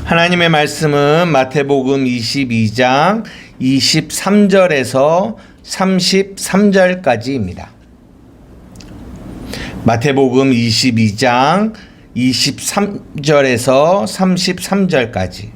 하나님의 말씀은 마태복음 22장 23절에서 33절까지입니다. 마태복음 22장 23절에서 33절까지.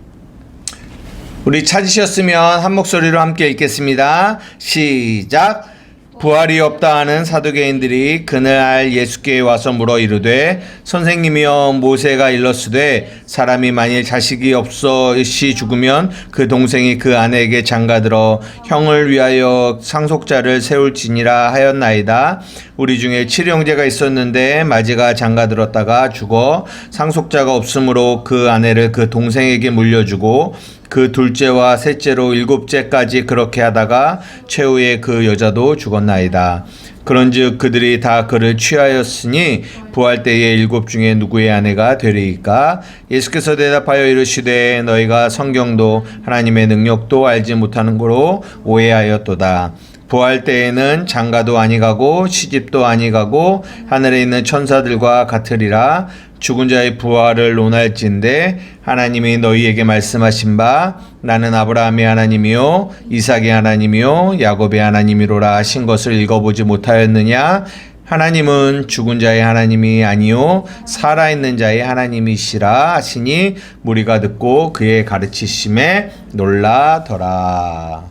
우리 찾으셨으면 한 목소리로 함께 읽겠습니다. 시작. 부활이 없다 하는 사두개인들이 그날 예수께 와서 물어 이르되 선생님이여 모세가 일렀으되 사람이 만일 자식이 없어시 죽으면 그 동생이 그 아내에게 장가들어 형을 위하여 상속자를 세울지니라 하였나이다. 우리 중에 7형제가 있었는데 마지가 장가들었다가 죽어 상속자가 없으므로 그 아내를 그 동생에게 물려주고 그 둘째와 셋째로 일곱째까지 그렇게 하다가 최후에 그 여자도 죽었나이다. 그런즉 그들이 다 그를 취하였으니 부활 때에 일곱 중에 누구의 아내가 되리이까? 예수께서 대답하여 이르시되 너희가 성경도 하나님의 능력도 알지 못하는 거로 오해하였도다. 부활 때에는 장가도 아니가고 시집도 아니가고 하늘에 있는 천사들과 같으리라. 죽은 자의 부활을 논할진대 하나님이 너희에게 말씀하신 바 나는 아브라함의 하나님이요 이삭의 하나님이요 야곱의 하나님이로라 하신 것을 읽어보지 못하였느냐? 하나님은 죽은 자의 하나님이 아니요 살아있는 자의 하나님이시라 하시니 무리가 듣고 그의 가르치심에 놀라더라.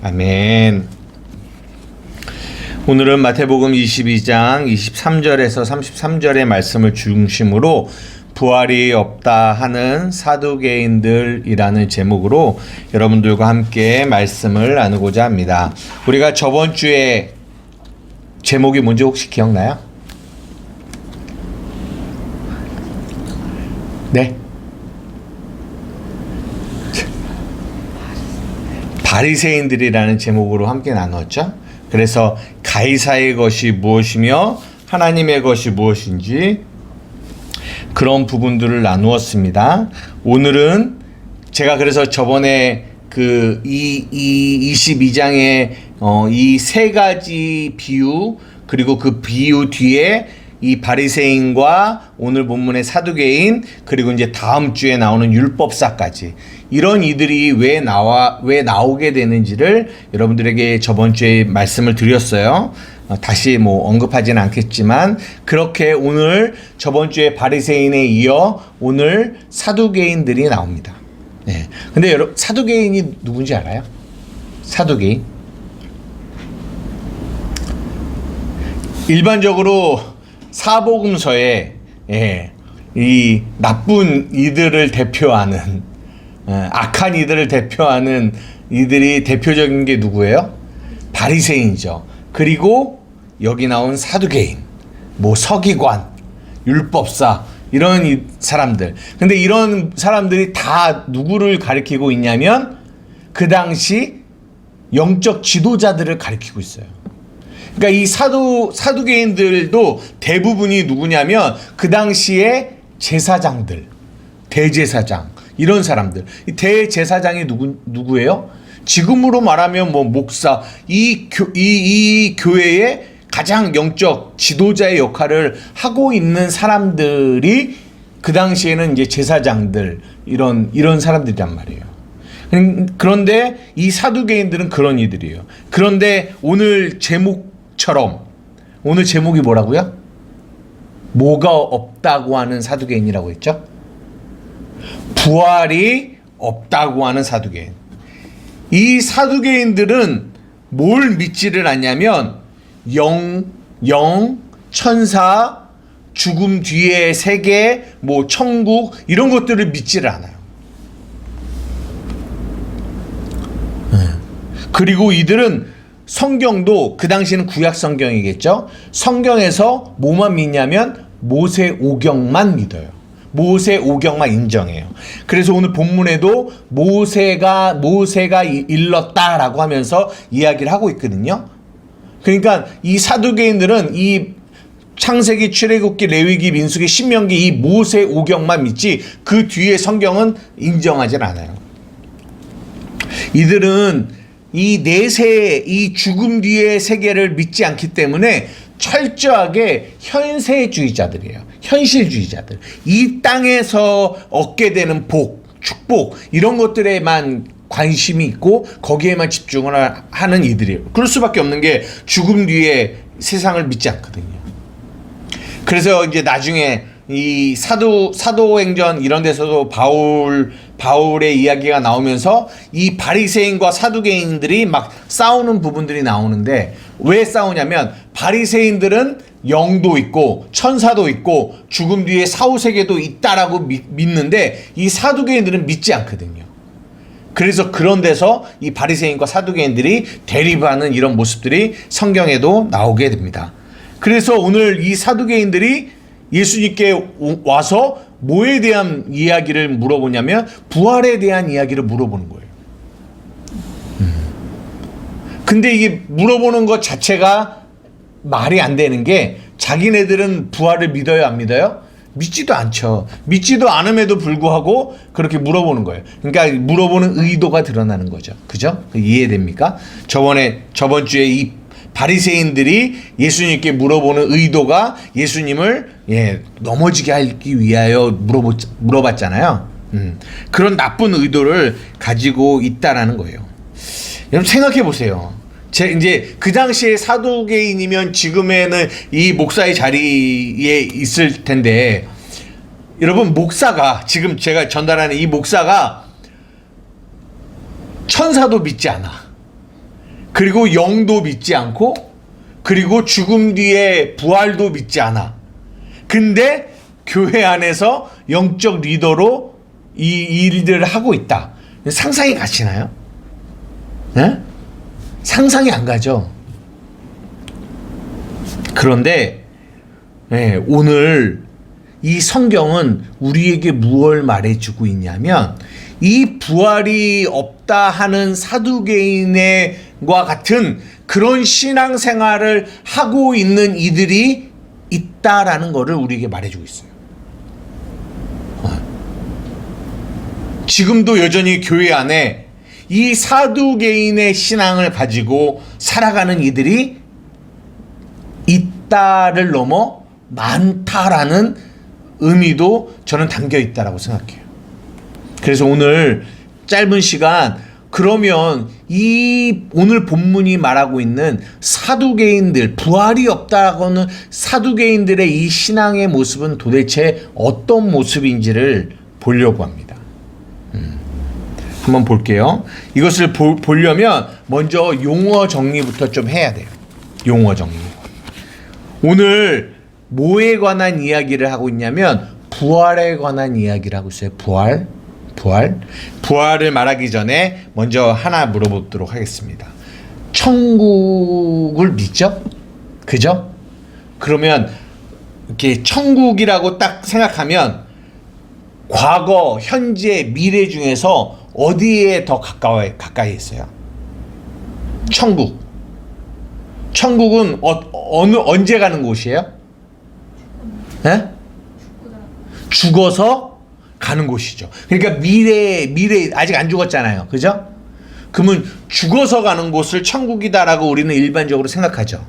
아멘. 오늘은 마태복음 22장 23절에서 33절의 말씀을 중심으로 부활이 없다 하는 사두개인들이라는 제목으로 여러분들과 함께 말씀을 나누고자 합니다. 우리가 저번 주에 제목이 뭔지 혹시 기억나요? 네? 바리새인들이라는 제목으로 함께 나누었죠? 그래서 가이사의 것이 무엇이며 하나님의 것이 무엇인지 그런 부분들을 나누었습니다. 오늘은 제가 그래서 저번에 그 22장의 이 세 가지 비유 그리고 그 비유 뒤에 이 바리새인과 오늘 본문의 사두개인 그리고 이제 다음 주에 나오는 율법사까지 이런 이들이 왜 나오게 되는지를 여러분들에게 저번 주에 말씀을 드렸어요. 다시 언급하지는 않겠지만 그렇게 오늘 저번 주에 바리새인에 이어 오늘 사두개인들이 나옵니다. 네. 근데 여러분 사두개인이 누군지 알아요? 사두개인? 일반적으로 사복음서에 이 나쁜 이들을 대표하는 악한 이들을 대표하는 이들이 대표적인 게 누구예요? 바리새인이죠. 그리고 여기 나온 사두개인, 서기관, 율법사 이런 사람들. 근데 이런 사람들이 다 누구를 가리키고 있냐면 그 당시 영적 지도자들을 가리키고 있어요. 그러니까 이 사두개인들도 대부분이 누구냐면 그 당시에 제사장들, 대제사장 이런 사람들. 이 대제사장이 누구예요? 지금으로 말하면 목사, 이 교회의 가장 영적 지도자의 역할을 하고 있는 사람들이 그 당시에는 이제 제사장들 이런 사람들이란 말이에요. 그런데 이 사두개인들은 그런 이들이에요. 그런데 오늘 제목이 뭐라고요? 뭐가 없다고 하는 사두개인이라고 했죠? 부활이 없다고 하는 사두개인. 이 사두개인들은 뭘 믿지를 않냐면 영, 천사, 죽음 뒤의 세계, 천국 이런 것들을 믿지를 않아요. 그리고 이들은 성경도 그 당시는 구약 성경이겠죠. 성경에서 뭐만 믿냐면 모세 오경만 믿어요. 모세 오경만 인정해요. 그래서 오늘 본문에도 모세가 일렀다라고 하면서 이야기를 하고 있거든요. 그러니까 이 사두개인들은 이 창세기, 출애굽기, 레위기, 민수기, 신명기 이 모세 오경만 믿지 그 뒤에 성경은 인정하지 않아요. 이들은 이 내세, 이 죽음 뒤의 세계를 믿지 않기 때문에 철저하게 현세주의자들이에요. 현실주의자들. 이 땅에서 얻게 되는 복, 축복 이런 것들에만 관심이 있고 거기에만 집중을 하는 이들이에요. 그럴 수밖에 없는 게 죽음 뒤에 세상을 믿지 않거든요. 그래서 이제 나중에 이 사도행전 이런 데서도 바울의 이야기가 나오면서 이 바리새인과 사두개인들이 막 싸우는 부분들이 나오는데, 왜 싸우냐면 바리새인들은 영도 있고 천사도 있고 죽음 뒤에 사후세계도 있다라고 믿는데 이 사두개인들은 믿지 않거든요. 그래서 그런 데서 이 바리새인과 사두개인들이 대립하는 이런 모습들이 성경에도 나오게 됩니다. 그래서 오늘 이 사두개인들이 예수님께 와서 뭐에 대한 이야기를 물어보냐면 부활에 대한 이야기를 물어보는 거예요. 근데 이게 물어보는 것 자체가 말이 안 되는 게, 자기네들은 부활을 믿어요, 안 믿어요? 믿지도 않죠. 믿지도 않음에도 불구하고 그렇게 물어보는 거예요. 그러니까 물어보는 의도가 드러나는 거죠. 그죠? 이해됩니까? 저번 주에 이 바리새인들이 예수님께 물어보는 의도가 예수님을 넘어지게 하기 위하여 물어봤잖아요. 그런 나쁜 의도를 가지고 있다라는 거예요. 여러분 생각해 보세요. 이제 그 당시에 사두개인이면 지금에는 이 목사의 자리에 있을 텐데, 여러분 목사가, 지금 제가 전달하는 이 목사가 천사도 믿지 않아. 그리고 영도 믿지 않고, 그리고 죽음 뒤에 부활도 믿지 않아. 근데 교회 안에서 영적 리더로 이 일들을 하고 있다. 상상이 가시나요? 네? 상상이 안 가죠. 그런데 오늘 이 성경은 우리에게 무엇을 말해주고 있냐면, 이 부활이 없다 하는 사두개인과 같은 그런 신앙생활을 하고 있는 이들이 있다라는 것을 우리에게 말해주고 있어요. 지금도 여전히 교회 안에 이 사두개인의 신앙을 가지고 살아가는 이들이 있다를 넘어 많다라는 의미도 저는 담겨 있다라고 생각해요. 그래서 오늘 짧은 시간, 그러면 이 오늘 본문이 말하고 있는 사두개인들, 부활이 없다고는 사두개인들의 이 신앙의 모습은 도대체 어떤 모습인지를 보려고 합니다. 한번 볼게요. 이것을 보려면 먼저 용어 정리부터 좀 해야 돼요. 용어 정리. 오늘 뭐에 관한 이야기를 하고 있냐면 부활에 관한 이야기를 하고 있어요. 부활을 말하기 전에 먼저 하나 물어보도록 하겠습니다. 천국을 믿죠? 그죠? 그러면 이렇게 천국이라고 딱 생각하면 과거, 현재, 미래 중에서 어디에 더 가까이 있어요? 천국은 언제 가는 곳이에요? 네? 죽어서 가는 곳이죠. 그러니까 미래 아직 안 죽었잖아요. 그죠? 그러면 죽어서 가는 곳을 천국이다라고 우리는 일반적으로 생각하죠.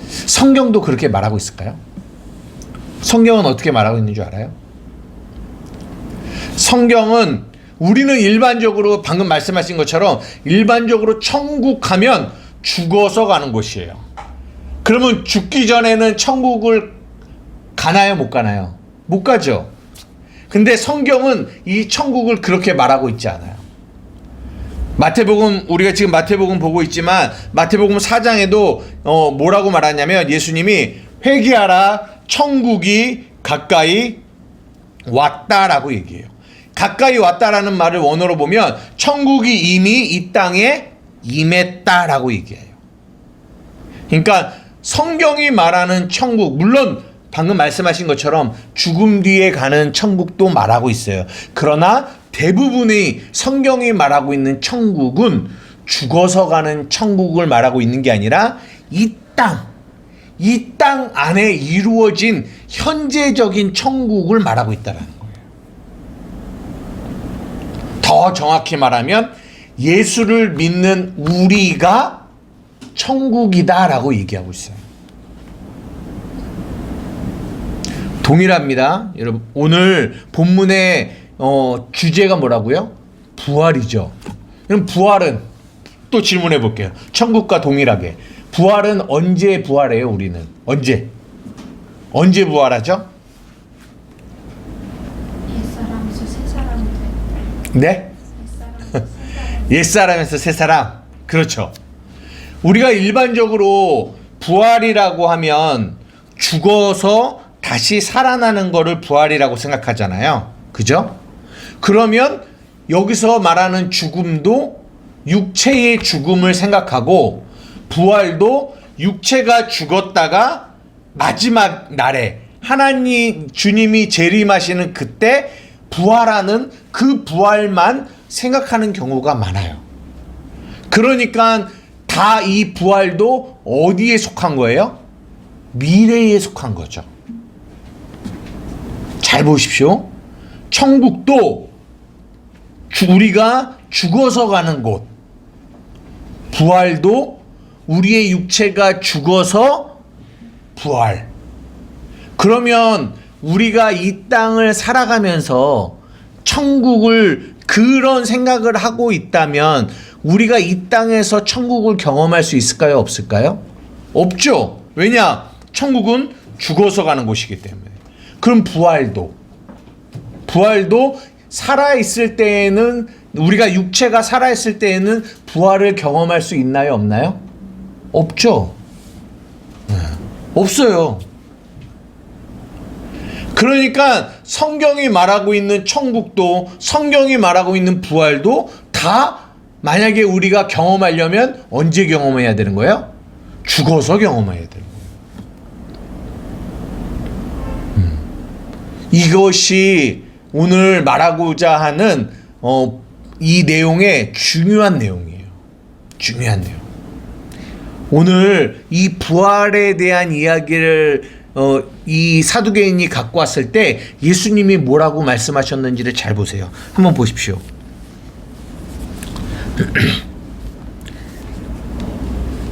성경도 그렇게 말하고 있을까요? 성경은 어떻게 말하고 있는 줄 알아요? 성경은 우리는 일반적으로 방금 말씀하신 것처럼 일반적으로 천국 가면 죽어서 가는 곳이에요. 그러면 죽기 전에는 천국을 가나요? 못 가나요? 못 가죠. 근데 성경은 이 천국을 그렇게 말하고 있지 않아요. 마태복음, 우리가 지금 마태복음 보고 있지만 마태복음 4장에도 뭐라고 말하냐면 예수님이 회개하라, 천국이 가까이 왔다라고 얘기해요. 가까이 왔다라는 말을 원어로 보면 천국이 이미 이 땅에 임했다라고 얘기해요. 그러니까 성경이 말하는 천국, 물론 방금 말씀하신 것처럼 죽음 뒤에 가는 천국도 말하고 있어요. 그러나 대부분의 성경이 말하고 있는 천국은 죽어서 가는 천국을 말하고 있는 게 아니라 이 땅 안에 이루어진 현재적인 천국을 말하고 있다는 거예요. 더 정확히 말하면 예수를 믿는 우리가 천국이다라고 얘기하고 있어요. 동일합니다. 여러분, 오늘 본문의 주제가 뭐라고요? 부활이죠. 그럼 부활은 또 질문해 볼게요. 천국과 동일하게. 부활은 언제 부활해요, 우리는? 언제 부활하죠? 옛사람에서 새사람이 될 때. 네? 옛사람에서 새사람. 옛사람에서 새사람. 그렇죠. 우리가 일반적으로 부활이라고 하면 죽어서 다시 살아나는 거를 부활이라고 생각하잖아요. 그죠? 그러면 여기서 말하는 죽음도 육체의 죽음을 생각하고 부활도 육체가 죽었다가 마지막 날에 하나님 주님이 재림하시는 그때 부활하는 그 부활만 생각하는 경우가 많아요. 그러니까 다 이 부활도 어디에 속한 거예요? 미래에 속한 거죠. 잘 보십시오. 천국도 우리가 죽어서 가는 곳, 부활도 우리의 육체가 죽어서 부활. 그러면 우리가 이 땅을 살아가면서 천국을 그런 생각을 하고 있다면 우리가 이 땅에서 천국을 경험할 수 있을까요? 없을까요? 없죠. 왜냐? 천국은 죽어서 가는 곳이기 때문에. 그럼 부활도 살아있을 때에는, 우리가 육체가 살아있을 때에는 부활을 경험할 수 있나요? 없나요? 없죠. 없어요. 그러니까 성경이 말하고 있는 천국도, 성경이 말하고 있는 부활도 다 만약에 우리가 경험하려면 언제 경험해야 되는 거예요? 죽어서 경험해야 되는 거예요. 이것이 오늘 말하고자 하는 이 내용의 중요한 내용이에요. 중요한 내용. 오늘 이 부활에 대한 이야기를 이 사두개인이 갖고 왔을 때 예수님이 뭐라고 말씀하셨는지를 잘 보세요. 한번 보십시오.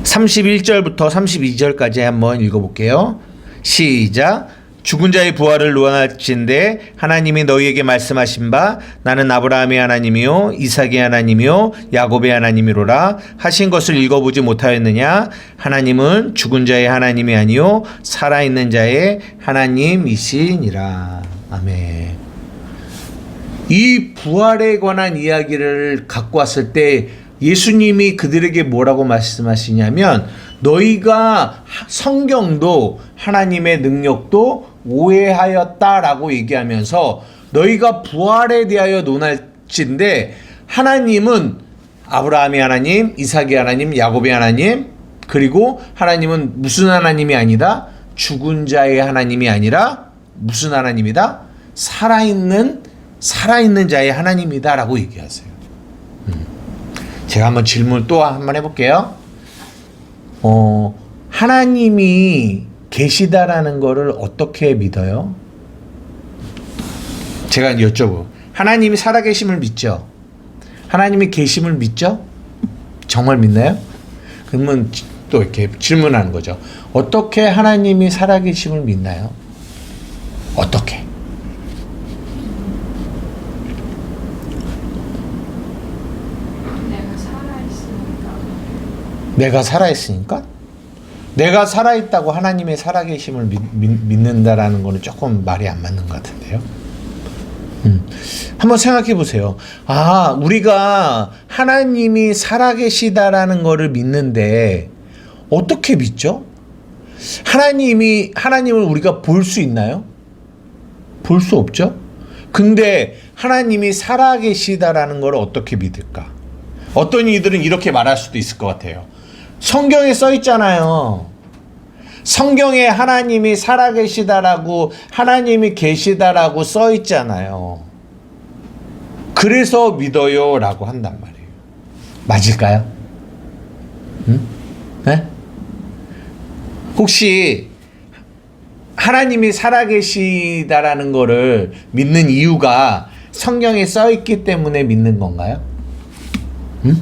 31절부터 32절까지 한번 읽어볼게요. 시작. 죽은 자의 부활을 논하신대 하나님이 너희에게 말씀하신 바 나는 아브라함의 하나님이요 이삭의 하나님이요 야곱의 하나님이로라 하신 것을 읽어보지 못하였느냐? 하나님은 죽은 자의 하나님이 아니요 살아있는 자의 하나님이시니라. 아멘. 이 부활에 관한 이야기를 갖고 왔을 때 예수님이 그들에게 뭐라고 말씀하시냐면 너희가 성경도 하나님의 능력도 오해하였다라고 얘기하면서 너희가 부활에 대하여 논할진데 하나님은 아브라함의 하나님, 이삭의 하나님, 야곱의 하나님, 그리고 하나님은 무슨 하나님이 아니다? 죽은 자의 하나님이 아니라 무슨 하나님이다? 살아있는 자의 하나님이다 라고 얘기하세요. 제가 한번 질문 또 한번 해볼게요. 하나님이 계시다라는 거를 어떻게 믿어요? 제가 여쭤보. 하나님이 살아계심을 믿죠? 하나님이 계심을 믿죠? 정말 믿나요? 그러면 또 이렇게 질문하는 거죠. 어떻게 하나님이 살아계심을 믿나요? 어떻게? 내가 살아있으니까? 내가 살아있다고 하나님의 살아계심을 믿는다라는 거는 조금 말이 안 맞는 것 같은데요. 한번 생각해 보세요. 우리가 하나님이 살아계시다라는 거를 믿는데 어떻게 믿죠? 하나님을 우리가 볼 수 있나요? 볼 수 없죠? 근데 하나님이 살아계시다라는 걸 어떻게 믿을까? 어떤 이들은 이렇게 말할 수도 있을 것 같아요. 성경에 써 있잖아요. 성경에 하나님이 살아계시다라고, 하나님이 계시다라고 써 있잖아요. 그래서 믿어요 라고 한단 말이에요. 맞을까요? 네? 혹시 하나님이 살아계시다라는 거를 믿는 이유가 성경에 써 있기 때문에 믿는 건가요? 네.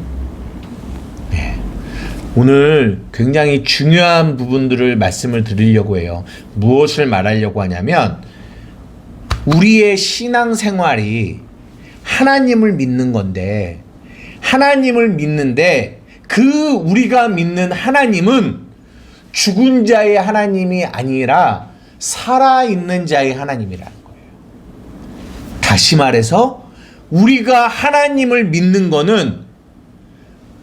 오늘 굉장히 중요한 부분들을 말씀을 드리려고 해요. 무엇을 말하려고 하냐면 우리의 신앙생활이 하나님을 믿는 건데, 하나님을 믿는데 그 우리가 믿는 하나님은 죽은 자의 하나님이 아니라 살아있는 자의 하나님이라는 거예요. 다시 말해서 우리가 하나님을 믿는 거는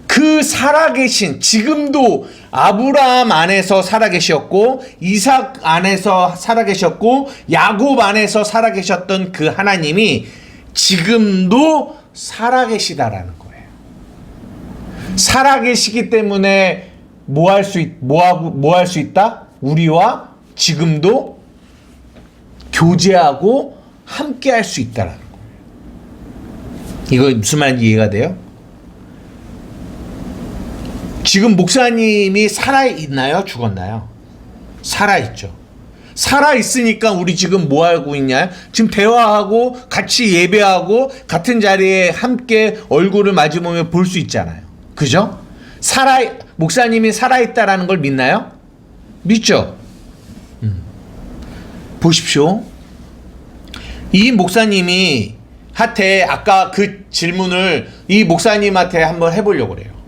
그 살아계신, 지금도 아브라함 안에서 살아계셨고 이삭 안에서 살아계셨고 야곱 안에서 살아계셨던 그 하나님이 지금도 살아계시다라는 거예요. 살아계시기 때문에 뭐 할 수 있다? 우리와 지금도 교제하고 함께 할 수 있다라는 거예요. 이거 무슨 말인지 이해가 돼요? 지금 목사님이 살아있나요? 죽었나요? 살아있죠. 살아있으니까 우리 지금 뭐 하고 있냐? 지금 대화하고 같이 예배하고 같은 자리에 함께 얼굴을 마주보며 볼 수 있잖아요. 그죠? 목사님이 살아있다라는 걸 믿나요? 믿죠? 보십시오. 이 목사님이 한테 아까 그 질문을 이 목사님한테 한번 해보려고 그래요.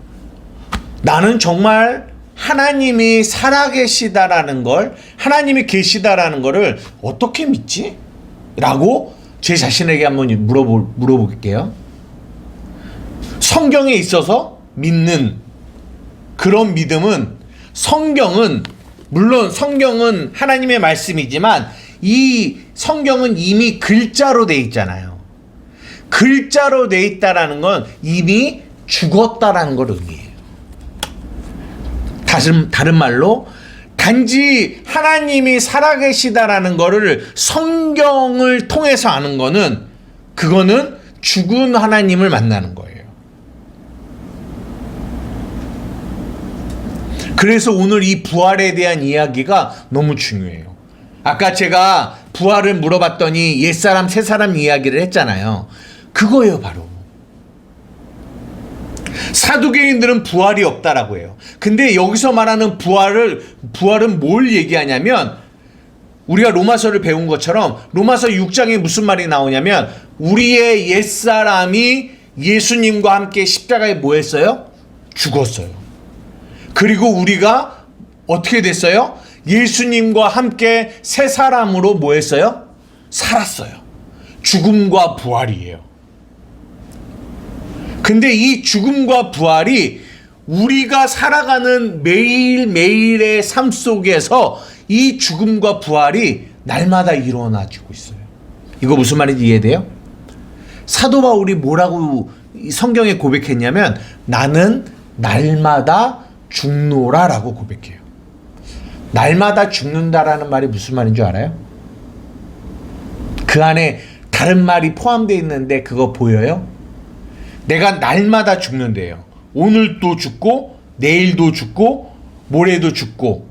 나는 정말 하나님이 살아계시다라는 걸, 하나님이 계시다라는 거를 어떻게 믿지? 라고 제 자신에게 한번 물어볼게요. 성경에 있어서 믿는 그런 믿음은, 성경은 물론 성경은 하나님의 말씀이지만 이 성경은 이미 글자로 돼 있잖아요. 글자로 돼 있다라는 건 이미 죽었다라는 걸 의미해요. 다른 말로 단지 하나님이 살아계시다라는 거를 성경을 통해서 아는 거는, 그거는 죽은 하나님을 만나는 거예요. 그래서 오늘 이 부활에 대한 이야기가 너무 중요해요. 아까 제가 부활을 물어봤더니 옛사람 새사람 이야기를 했잖아요. 그거예요. 바로 사두개인들은 부활이 없다라고 해요. 근데 여기서 말하는 부활은 뭘 얘기하냐면, 우리가 로마서를 배운 것처럼 로마서 6장에 무슨 말이 나오냐면, 우리의 옛사람이 예수님과 함께 십자가에 뭐 했어요? 죽었어요. 그리고 우리가 어떻게 됐어요? 예수님과 함께 새 사람으로 뭐 했어요? 살았어요. 죽음과 부활이에요. 근데 이 죽음과 부활이 우리가 살아가는 매일매일의 삶 속에서 이 죽음과 부활이 날마다 일어나지고 있어요. 이거 무슨 말인지 이해돼요? 사도 바울이 뭐라고 성경에 고백했냐면, 나는 날마다 죽노라라고 고백해요. 날마다 죽는다라는 말이 무슨 말인 줄 알아요? 그 안에 다른 말이 포함되어 있는데 그거 보여요? 내가 날마다 죽는데요. 오늘도 죽고 내일도 죽고 모레도 죽고.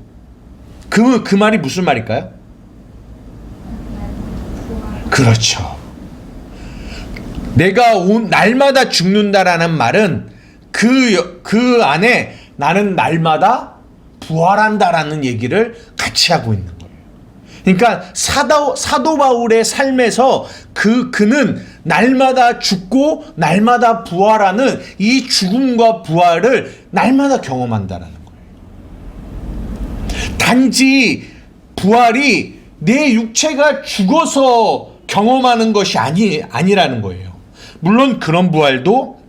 그 말이 무슨 말일까요? 그렇죠. 내가 날마다 죽는다라는 말은 그 안에 나는 날마다 부활한다라는 얘기를 같이 하고 있는 거예요. 그러니까 사도 바울의 삶에서 그는 날마다 죽고 날마다 부활하는 이 죽음과 부활을 날마다 경험한다라는 거예요. 단지 부활이 내 육체가 죽어서 경험하는 것이 아니라는 거예요. 물론 그런 부활도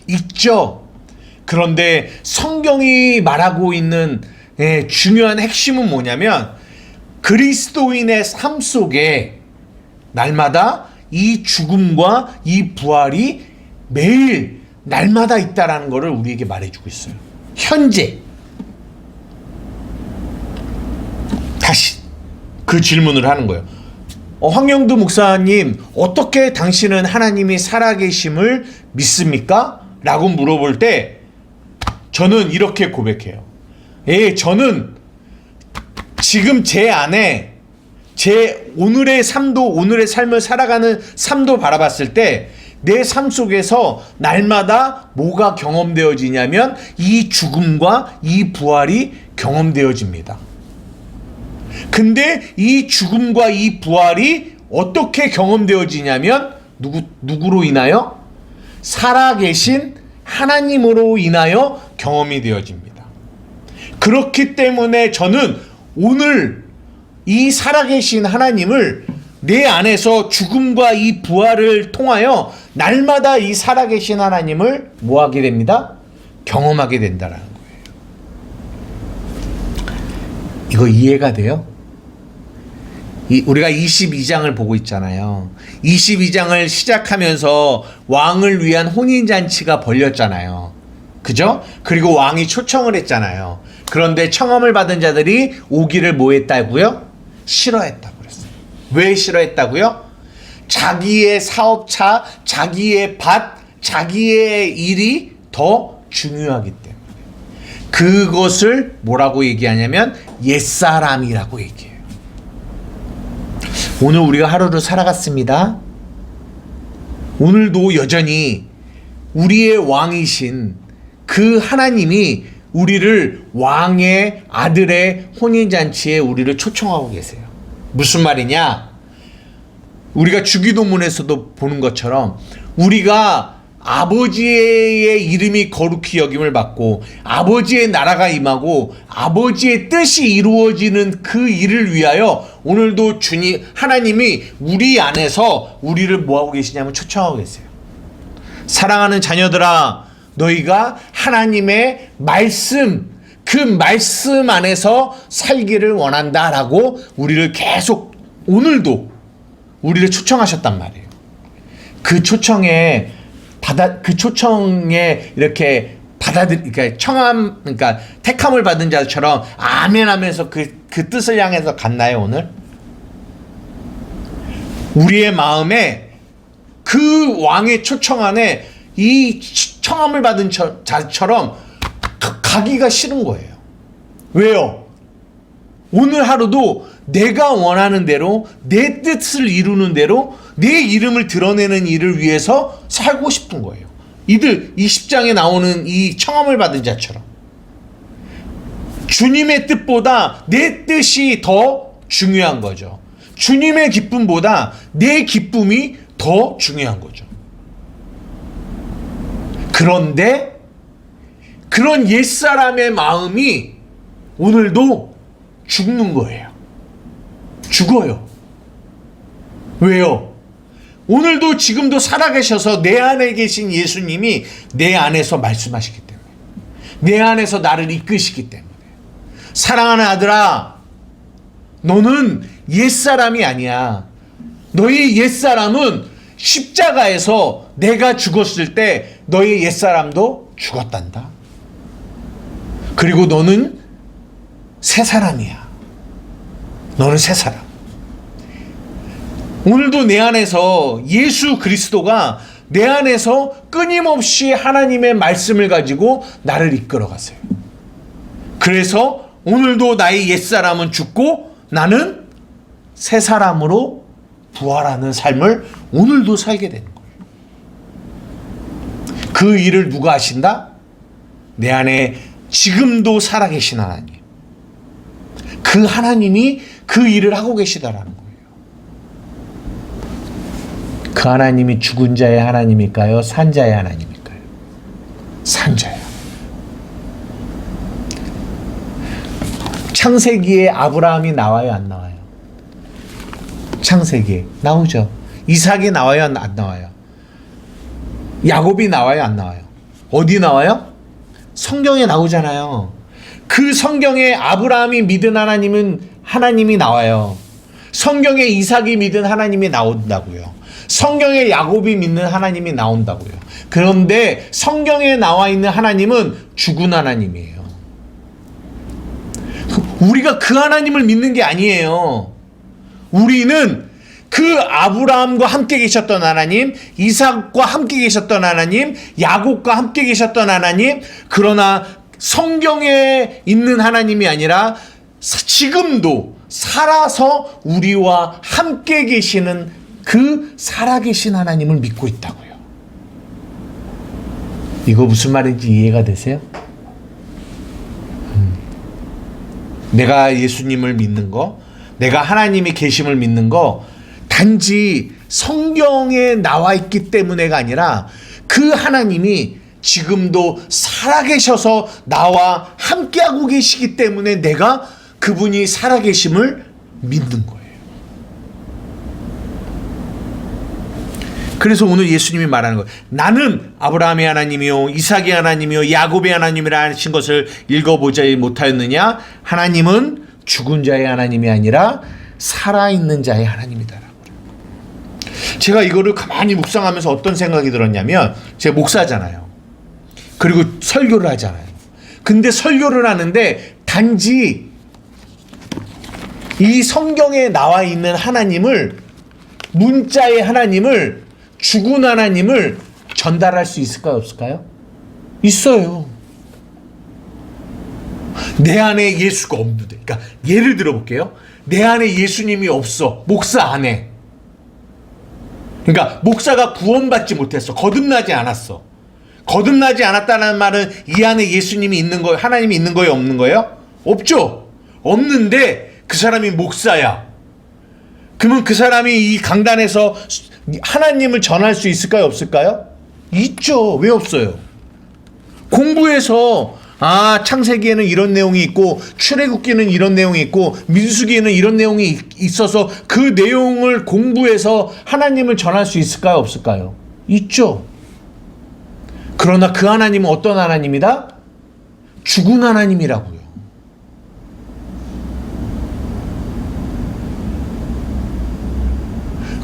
있죠. 그런데 성경이 말하고 있는 중요한 핵심은 뭐냐면, 그리스도인의 삶 속에 날마다 이 죽음과 이 부활이 매일 날마다 있다라는 것을 우리에게 말해주고 있어요. 현재. 다시 그 질문을 하는 거예요. 황영두 목사님, 어떻게 당신은 하나님이 살아계심을 믿습니까? 라고 물어볼 때 저는 이렇게 고백해요. 저는 지금 제 안에 제 오늘의 삶도, 오늘의 삶을 살아가는 삶도 바라봤을 때 내 삶 속에서 날마다 뭐가 경험되어지냐면 이 죽음과 이 부활이 경험되어집니다. 근데 이 죽음과 이 부활이 어떻게 경험되어지냐면 누구로 인하여? 살아계신 하나님으로 인하여 경험이 되어집니다. 그렇기 때문에 저는 오늘 이 살아계신 하나님을 내 안에서 죽음과 이 부활을 통하여 날마다 이 살아계신 하나님을 뭐하게 됩니다? 경험하게 된다라는 거예요. 이거 이해가 돼요? 우리가 22장을 보고 있잖아요. 22장을 시작하면서 왕을 위한 혼인잔치가 벌렸잖아요. 그죠? 그리고 왕이 초청을 했잖아요. 그런데 청함을 받은 자들이 오기를 뭐 했다고요? 싫어했다고 그랬어요. 왜 싫어했다고요? 자기의 사업차, 자기의 밭, 자기의 일이 더 중요하기 때문에. 그것을 뭐라고 얘기하냐면 옛사람이라고 얘기해요. 오늘 우리가 하루를 살아갔습니다. 오늘도 여전히 우리의 왕이신 그 하나님이 우리를 왕의 아들의 혼인잔치에 우리를 초청하고 계세요. 무슨 말이냐? 우리가 주기도문에서도 보는 것처럼 우리가 아버지의 이름이 거룩히 여김을 받고 아버지의 나라가 임하고 아버지의 뜻이 이루어지는 그 일을 위하여 오늘도 주님 하나님이 우리 안에서 우리를 뭐하고 계시냐면 초청하고 계세요. 사랑하는 자녀들아, 너희가 하나님의 말씀, 그 말씀 안에서 살기를 원한다라고 우리를 계속 오늘도 우리를 초청하셨단 말이에요. 그 초청에 이렇게 그러니까 그러니까 택함을 받은 자처럼 아멘하면서 그 뜻을 향해서 갔나요, 오늘? 우리의 마음에 그 왕의 초청 안에 이 청함을 받은 자처럼 가기가 싫은 거예요. 왜요? 오늘 하루도 내가 원하는 대로 내 뜻을 이루는 대로 내 이름을 드러내는 일을 위해서 살고 싶은 거예요. 이 10장에 나오는 이 청함을 받은 자처럼 주님의 뜻보다 내 뜻이 더 중요한 거죠. 주님의 기쁨보다 내 기쁨이 더 중요한 거죠. 그런데 그런 옛사람의 마음이 오늘도 죽는 거예요. 죽어요. 왜요? 오늘도 지금도 살아계셔서 내 안에 계신 예수님이 내 안에서 말씀하시기 때문에, 내 안에서 나를 이끄시기 때문에. 사랑하는 아들아, 너는 옛사람이 아니야. 너의 옛사람은 십자가에서 내가 죽었을 때 너의 옛사람도 죽었단다. 그리고 너는 새 사람이야. 너는 새 사람. 오늘도 내 안에서 예수 그리스도가 내 안에서 끊임없이 하나님의 말씀을 가지고 나를 이끌어 가세요. 그래서 오늘도 나의 옛사람은 죽고 나는 새 사람으로 부활하는 삶을 오늘도 살게 되는 거예요. 그 일을 누가 하신다? 내 안에 지금도 살아계신 하나님. 그 하나님이 그 일을 하고 계시다라는 거예요. 그 하나님이 죽은 자의 하나님일까요? 산 자의 하나님일까요? 산 자야. 창세기에 아브라함이 나와요, 안 나와요? 창세기에 나오죠. 이삭이 나와요, 안 나와요? 야곱이 나와요, 안 나와요? 어디 나와요? 성경에 나오잖아요. 그 성경에 아브라함이 믿은 하나님이 나와요. 성경에 이삭이 믿은 하나님이 나온다고요. 성경에 야곱이 믿는 하나님이 나온다고요. 그런데 성경에 나와 있는 하나님은 죽은 하나님이에요. 우리가 그 하나님을 믿는 게 아니에요. 우리는 그 아브라함과 함께 계셨던 하나님, 이삭과 함께 계셨던 하나님, 야곱과 함께 계셨던 하나님, 그러나 성경에 있는 하나님이 아니라 지금도 살아서 우리와 함께 계시는 그 살아계신 하나님을 믿고 있다고요. 이거 무슨 말인지 이해가 되세요? 내가 예수님을 믿는 거, 내가 하나님의 계심을 믿는 거 단지 성경에 나와 있기 때문에가 아니라 그 하나님이 지금도 살아계셔서 나와 함께하고 계시기 때문에 내가 그분이 살아계심을 믿는 거예요. 그래서 오늘 예수님이 말하는 거예요. 나는 아브라함의 하나님이요 이삭의 하나님이요 야곱의 하나님이라 하신 것을 읽어보지 못하였느냐? 하나님은 죽은 자의 하나님이 아니라 살아있는 자의 하나님이다. 제가 이거를 가만히 묵상하면서 어떤 생각이 들었냐면, 제가 목사잖아요. 그리고 설교를 하잖아요. 근데 설교를 하는데 단지 이 성경에 나와 있는 하나님을, 문자의 하나님을, 죽은 하나님을 전달할 수 있을까요? 없을까요? 있어요. 내 안에 예수가 없는데, 그러니까 예를 들어 볼게요. 내 안에 예수님이 없어. 목사 안에. 그러니까 목사가 구원받지 못했어. 거듭나지 않았어. 거듭나지 않았다는 말은 이 안에 예수님이 있는 거예요? 하나님이 있는 거예요? 없는 거예요? 없죠. 없는데 그 사람이 목사야. 그러면 그 사람이 이 강단에서 하나님을 전할 수 있을까요? 없을까요? 있죠. 왜 없어요? 공부해서 창세기에는 이런 내용이 있고 출애굽기는 이런 내용이 있고 민수기에는 이런 내용이 있어서 그 내용을 공부해서 하나님을 전할 수 있을까요? 없을까요? 있죠. 그러나 그 하나님은 어떤 하나님이다? 죽은 하나님이라고요.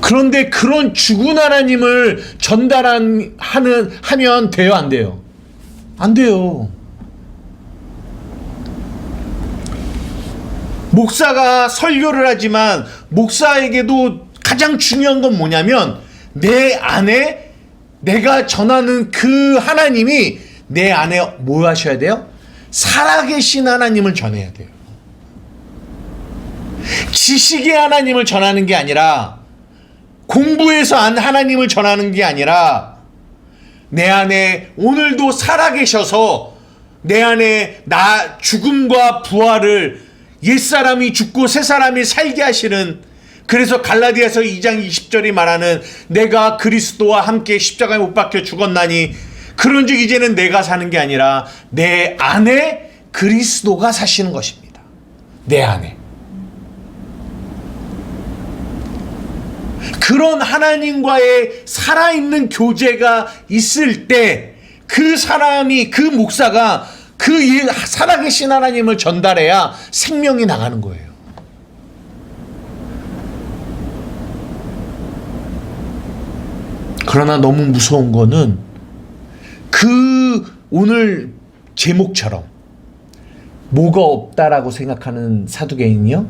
그런데 그런 죽은 하나님을 하면 돼요? 안 돼요? 안 돼요. 목사가 설교를 하지만 목사에게도 가장 중요한 건 뭐냐면 내 안에 내가 전하는 그 하나님이 내 안에 뭐 하셔야 돼요? 살아계신 하나님을 전해야 돼요. 지식의 하나님을 전하는 게 아니라, 공부해서 안 하나님을 전하는 게 아니라, 내 안에 오늘도 살아계셔서 내 안에 나 죽음과 부활을, 옛사람이 죽고 새사람이 살게 하시는, 그래서 갈라디아서 2장 20절이 말하는 내가 그리스도와 함께 십자가에 못 박혀 죽었나니 그런즉 이제는 내가 사는 게 아니라 내 안에 그리스도가 사시는 것입니다. 내 안에. 그런 하나님과의 살아있는 교제가 있을 때 그 사람이, 그 목사가 그 살아계신 하나님을 전달해야 생명이 나가는 거예요. 그러나 너무 무서운 거는 그 오늘 제목처럼 뭐가 없다라고 생각하는 사두개인이요?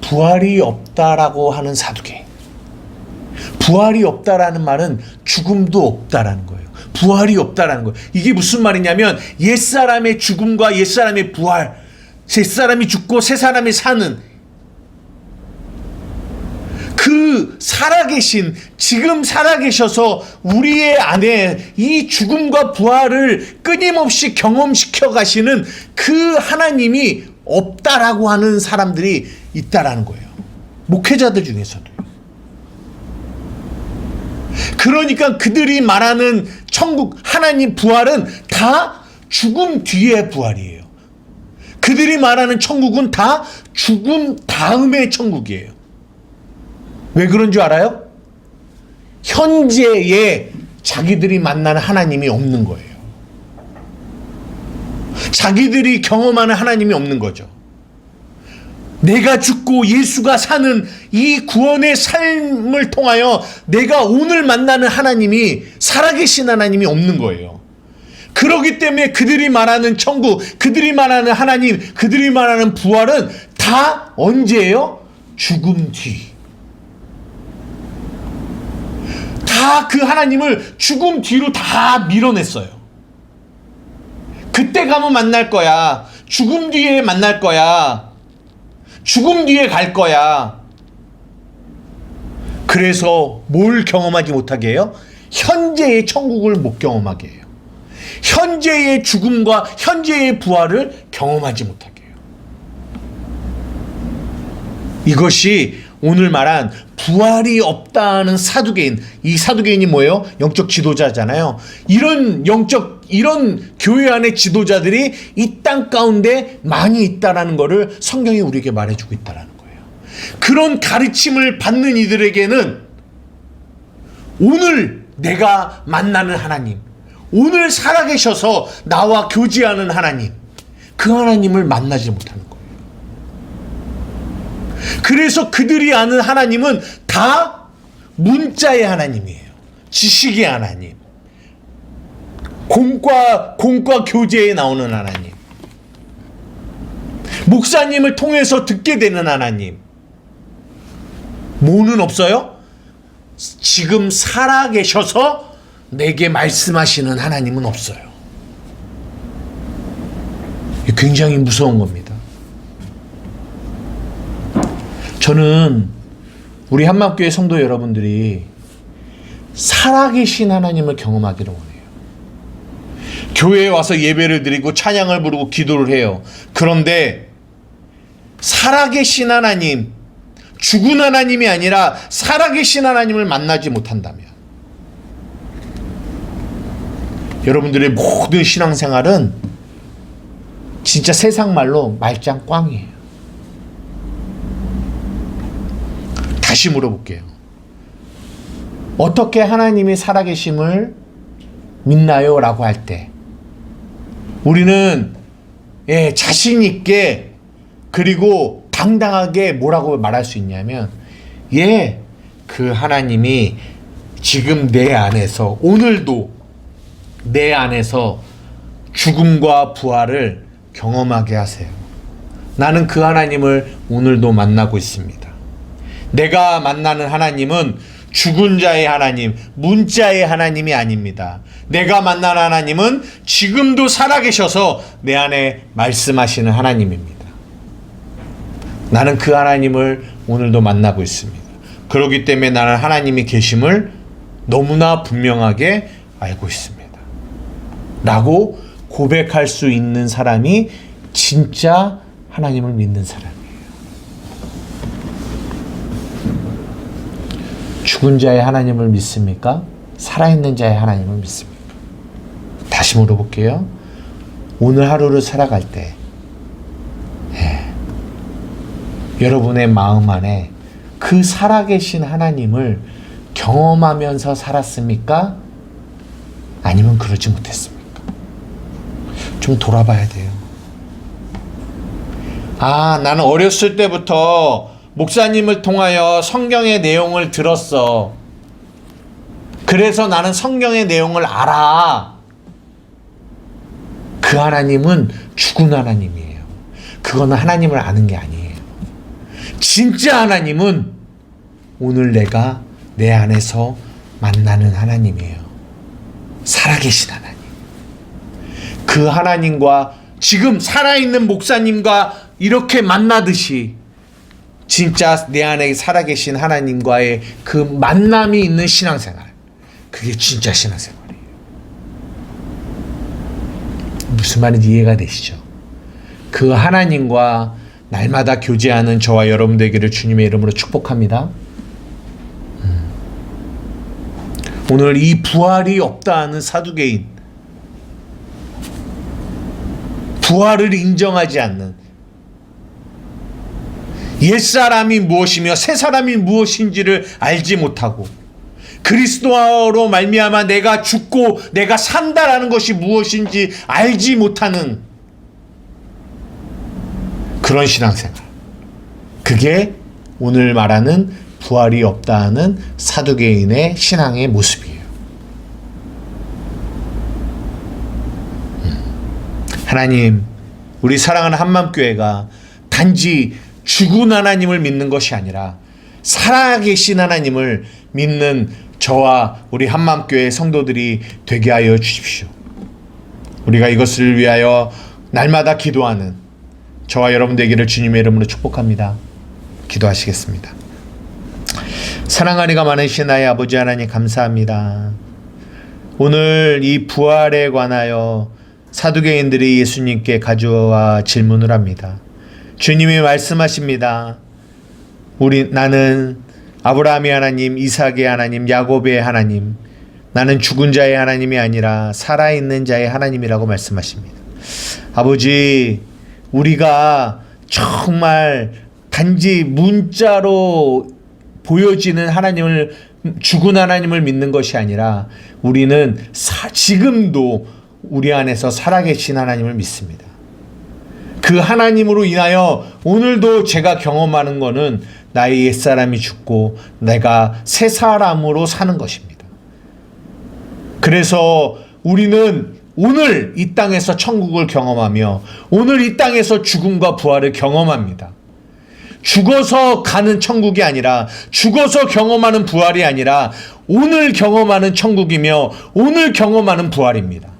부활이 없다라고 하는 사두개인. 부활이 없다라는 말은 죽음도 없다라는 거예요. 부활이 없다라는 거예요. 이게 무슨 말이냐면 옛사람의 죽음과 옛사람의 부활, 옛사람이 죽고 새사람이 사는 그 살아계신, 지금 살아계셔서 우리의 안에 이 죽음과 부활을 끊임없이 경험시켜 가시는 그 하나님이 없다라고 하는 사람들이 있다라는 거예요. 목회자들 중에서도. 그러니까 그들이 말하는 천국, 하나님 부활은 다 죽음 뒤의 부활이에요. 그들이 말하는 천국은 다 죽음 다음의 천국이에요. 왜 그런 줄 알아요? 현재에 자기들이 만나는 하나님이 없는 거예요. 자기들이 경험하는 하나님이 없는 거죠. 내가 죽고 예수가 사는 이 구원의 삶을 통하여 내가 오늘 만나는 하나님이, 살아계신 하나님이 없는 거예요. 그렇기 때문에 그들이 말하는 천국, 그들이 말하는 하나님, 그들이 말하는 부활은 다 언제예요? 죽음 뒤. 다 그 하나님을 죽음 뒤로 다 밀어냈어요. 그때 가면 만날 거야. 죽음 뒤에 만날 거야. 죽음 뒤에 갈 거야. 그래서 뭘 경험하지 못하게 해요? 현재의 천국을 못 경험하게 해요. 현재의 죽음과 현재의 부활을 경험하지 못하게 해요. 이것이 오늘 말한 부활이 없다는 사두개인, 이 사두개인이 뭐예요? 영적 지도자잖아요. 이런 교회 안의 지도자들이 이 땅 가운데 많이 있다라는 것을 성경이 우리에게 말해주고 있다라는 거예요. 그런 가르침을 받는 이들에게는 오늘 내가 만나는 하나님, 오늘 살아계셔서 나와 교제하는 하나님, 그 하나님을 만나지 못하는 거예요. 그래서 그들이 아는 하나님은 다 문자의 하나님이에요. 지식의 하나님, 공과 교제에 나오는 하나님, 목사님을 통해서 듣게 되는 하나님. 뭐는 없어요? 지금 살아계셔서 내게 말씀하시는 하나님은 없어요. 굉장히 무서운 겁니다. 저는 우리 한마음교회 성도 여러분들이 살아계신 하나님을 경험하기를 원해요. 교회에 와서 예배를 드리고 찬양을 부르고 기도를 해요. 그런데 살아계신 하나님, 죽은 하나님이 아니라 살아계신 하나님을 만나지 못한다면 여러분들의 모든 신앙생활은 진짜 세상 말로 말짱 꽝이에요. 다시 물어볼게요. 어떻게 하나님이 살아계심을 믿나요? 라고 할 때 우리는 자신 있게 그리고 당당하게 뭐라고 말할 수 있냐면 그 하나님이 지금 내 안에서, 오늘도 내 안에서 죽음과 부활을 경험하게 하세요. 나는 그 하나님을 오늘도 만나고 있습니다. 내가 만나는 하나님은 죽은 자의 하나님, 문자의 하나님이 아닙니다. 내가 만난 하나님은 지금도 살아계셔서 내 안에 말씀하시는 하나님입니다. 나는 그 하나님을 오늘도 만나고 있습니다. 그렇기 때문에 나는 하나님이 계심을 너무나 분명하게 알고 있습니다. 라고 고백할 수 있는 사람이 진짜 하나님을 믿는 사람이에요. 죽은 자의 하나님을 믿습니까? 살아있는 자의 하나님을 믿습니까? 다시 물어볼게요. 오늘 하루를 살아갈 때 여러분의 마음 안에 그 살아계신 하나님을 경험하면서 살았습니까? 아니면 그러지 못했습니까? 좀 돌아봐야 돼요. 나는 어렸을 때부터 목사님을 통하여 성경의 내용을 들었어. 그래서 나는 성경의 내용을 알아. 그 하나님은 죽은 하나님이에요. 그거는 하나님을 아는 게 아니에요. 진짜 하나님은 오늘 내가 내 안에서 만나는 하나님이에요. 살아계신 하나님. 그 하나님과 지금 살아있는 목사님과 이렇게 만나듯이 진짜 내 안에 살아계신 하나님과의 그 만남이 있는 신앙생활, 그게 진짜 신앙생활이에요. 무슨 말인지 이해가 되시죠? 그 하나님과 날마다 교제하는 저와 여러분 되기를 주님의 이름으로 축복합니다. 오늘 이 부활이 없다 하는 사두개인, 부활을 인정하지 않는, 옛사람이 무엇이며 새사람이 무엇인지를 알지 못하고 그리스도로 말미암아 내가 죽고 내가 산다라는 것이 무엇인지 알지 못하는 그런 신앙생활, 그게 오늘 말하는 부활이 없다 하는 사두개인의 신앙의 모습이에요. 하나님, 우리 사랑하는 한마음교회가 단지 죽은 하나님을 믿는 것이 아니라 살아계신 하나님을 믿는 저와 우리 한마음교회 성도들이 되게 하여 주십시오. 우리가 이것을 위하여 날마다 기도하는 저와 여러분 되기를 주님의 이름으로 축복합니다. 기도하시겠습니다. 사랑하니가 많으신 나의 아버지 하나님, 감사합니다. 오늘 이 부활에 관하여 사두개인들이 예수님께 가져와 질문을 합니다. 주님이 말씀하십니다. 나는 아브라함의 하나님, 이삭의 하나님, 야곱의 하나님, 나는 죽은 자의 하나님이 아니라 살아있는 자의 하나님이라고 말씀하십니다. 아버지, 우리가 정말 단지 문자로 보여지는 하나님을, 죽은 하나님을 믿는 것이 아니라 우리는 지금도 우리 안에서 살아계신 하나님을 믿습니다. 그 하나님으로 인하여 오늘도 제가 경험하는 것은 나의 옛사람이 죽고 내가 새 사람으로 사는 것입니다. 그래서 우리는 오늘 이 땅에서 천국을 경험하며 오늘 이 땅에서 죽음과 부활을 경험합니다. 죽어서 가는 천국이 아니라, 죽어서 경험하는 부활이 아니라 오늘 경험하는 천국이며 오늘 경험하는 부활입니다.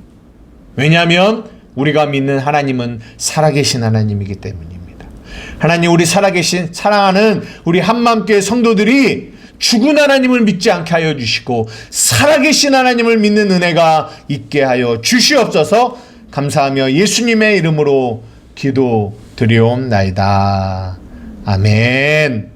왜냐하면 우리가 믿는 하나님은 살아계신 하나님이기 때문입니다. 하나님, 우리 살아계신 사랑하는 우리 한마음교회 성도들이 죽은 하나님을 믿지 않게 하여 주시고 살아계신 하나님을 믿는 은혜가 있게 하여 주시옵소서. 감사하며 예수님의 이름으로 기도드리옵나이다. 아멘.